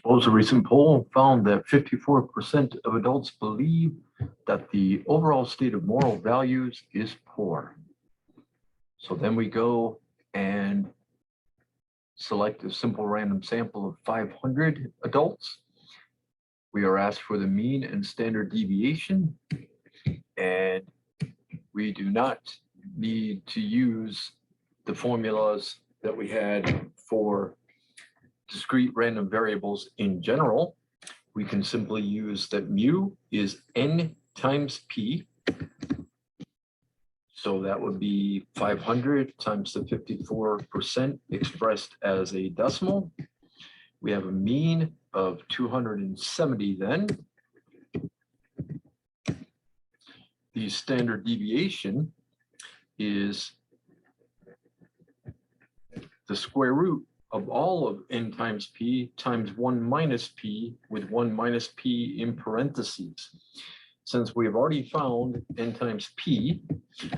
Suppose a recent poll found that 54% of adults believe that the overall state of moral values is poor. So then we go and select a simple random sample of 500 adults. We are asked for the mean and standard deviation, and we do not need to use the formulas that we had for discrete random variables in general. We can simply use that mu is n times p. So that would be 500 times the 54% expressed as a decimal. We have a mean of 270 then. The standard deviation is the square root of all of n times p times 1 minus p with 1 minus p in parentheses. Since we've already found n times p,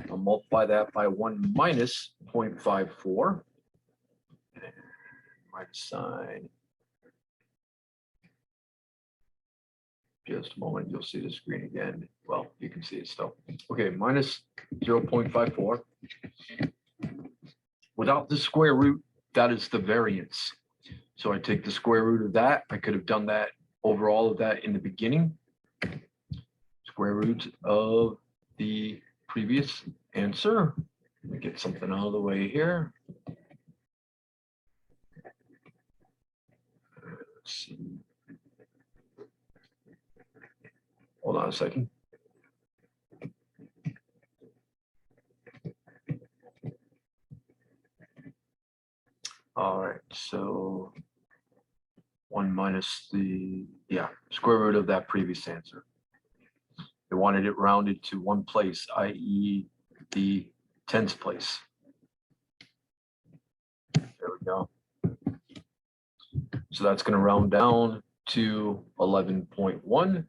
I'll multiply that by 1 minus 0.54. Minus sign. Just a moment, you'll see the screen again. Well, you can see it still. Okay, minus 0.54. Without the square root, that is the variance. So I take the square root of that. I could have done that over all of that in the beginning. Square root of the previous answer. Let me get something out of the way here. Let's see. Hold on a second. All right, so 1 minus the, square root of that previous answer. They wanted it rounded to one place, i.e. the tens place. There we go. So that's going to round down to 11.1.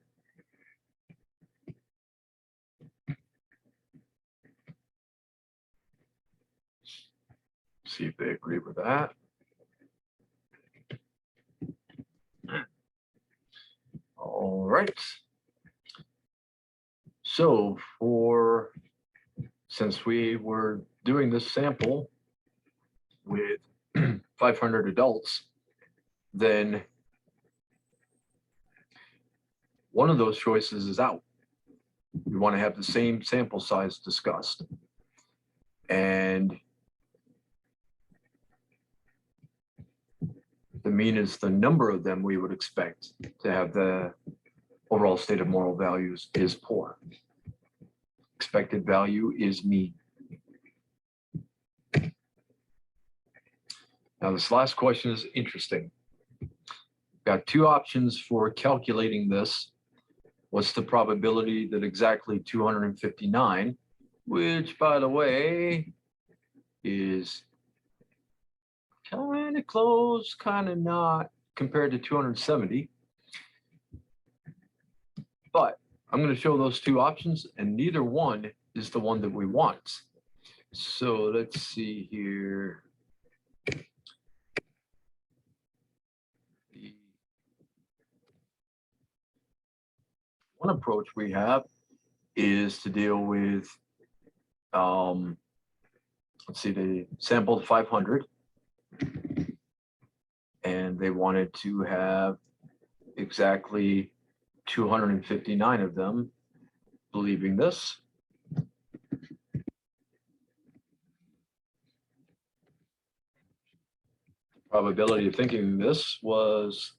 See if they agree with that. All right. So since we were doing this sample with 500 adults, then one of those choices is out. We want to have the same sample size discussed. And the mean is the number of them we would expect to have the overall state of moral values is poor. Expected value is mean. Now this last question is interesting. Got two options for calculating this. What's the probability that exactly 259, which by the way is kind of close, kind of not, compared to 270. But I'm going to show those two options, and neither one is the one that we want. So let's see here. One approach we have is to deal with, let's see, they sampled 500. And they wanted to have exactly 259 of them believing this. The probability of thinking this was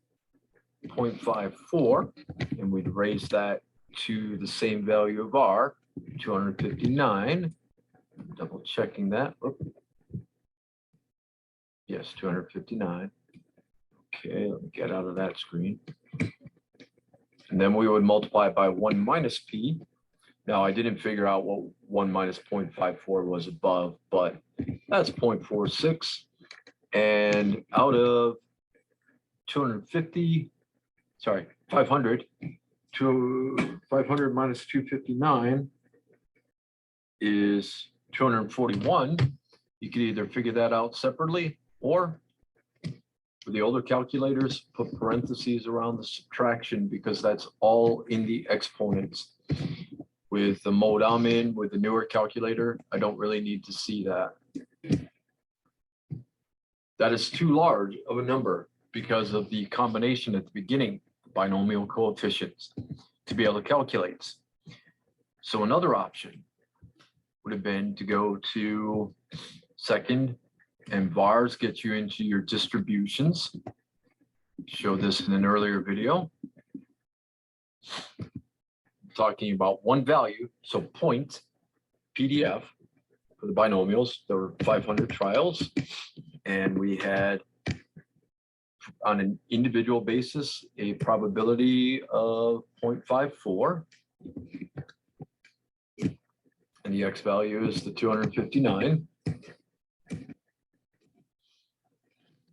0.54, and we'd raise that to the same value of R, 259. Double checking that. Oop. Yes, 259. Okay, let me get out of that screen. And then we would multiply it by 1 minus p. Now, I didn't figure out what 1 minus 0.54 was above, but that's 0.46. And out of 250, sorry, 500, 500 minus 259 is 241. You could either figure that out separately or For the older calculators, put parentheses around the subtraction because that's all in the exponents. With the mode I'm in, with the newer calculator, I don't really need to see that. That is too large of a number because of the combination at the beginning, binomial coefficients, to be able to calculate. So another option would have been to go to second, and vars get you into your distributions. Showed this in an earlier video. Talking about one value, so point PDF for the binomials. There were 500 trials, and we had, on an individual basis, a probability of 0.54. And the X value is the 259.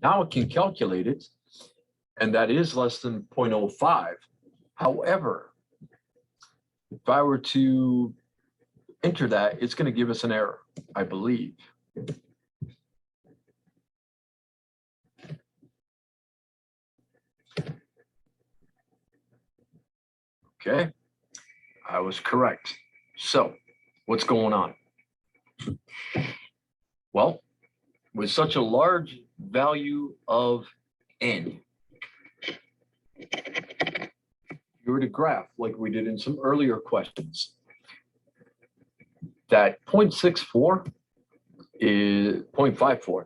Now it can calculate it, and that is less than 0.05. However, if I were to enter that, it's going to give us an error, I believe. Okay, I was correct. So what's going on? Well, with such a large value of n, if you were to graph like we did in some earlier questions, that 0.64 is 0.54.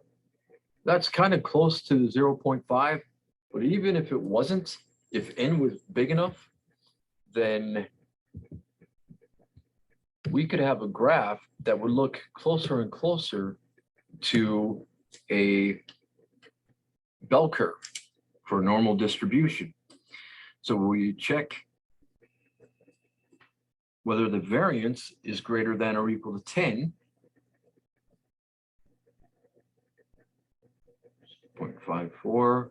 That's kind of close to the 0.5, but even if it wasn't, if n was big enough, then we could have a graph that would look closer and closer to a bell curve for normal distribution. So we check whether the variance is greater than or equal to 10. 0.54,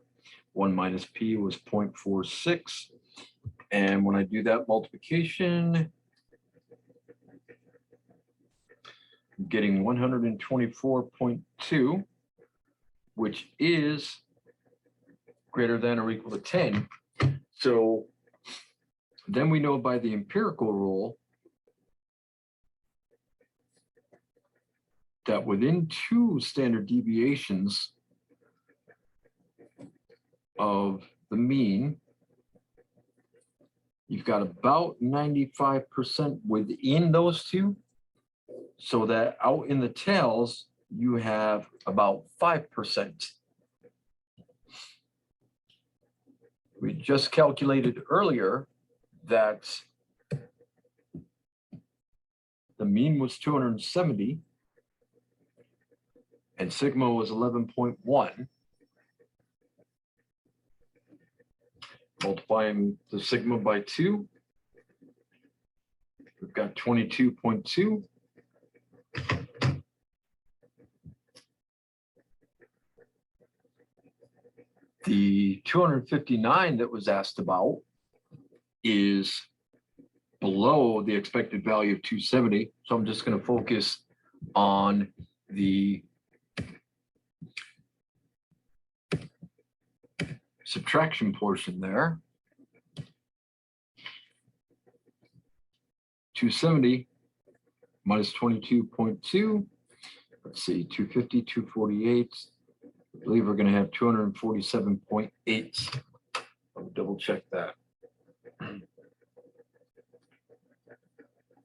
1 minus p was 0.46. And when I do that multiplication, I'm getting 124.2, which is greater than or equal to 10. So then we know by the empirical rule that within 2 standard deviations of the mean, you've got about 95% within those 2, so that out in the tails, you have about 5%. We just calculated earlier that the mean was 270 and sigma was 11.1. Multiplying the sigma by 2, we've got 22.2. The 259 that was asked about is below the expected value of 270. So I'm just going to focus on the subtraction portion there. 270 minus 22.2. Let's see, 250, 248. I believe we're going to have 247.8. I'll double check that.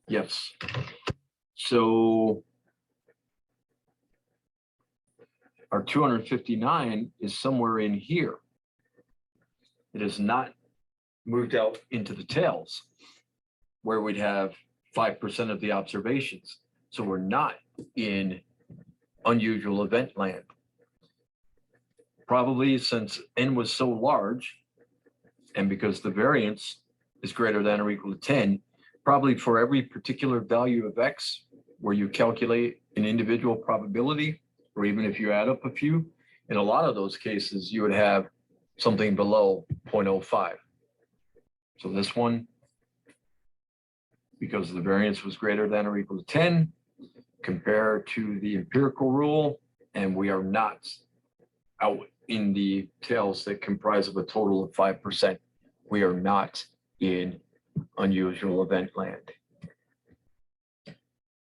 Yes. So our 259 is somewhere in here. It is not moved out into the tails where we'd have 5% of the observations. So we're not in unusual event land. Probably since n was so large, and because the variance is greater than or equal to 10, probably for every particular value of x where you calculate an individual probability, or even if you add up a few, in a lot of those cases, you would have something below 0.05. So this one, because the variance was greater than or equal to 10, compared to the empirical rule, and we are not out in the tails that comprise of a total of 5%. We are not in unusual event land.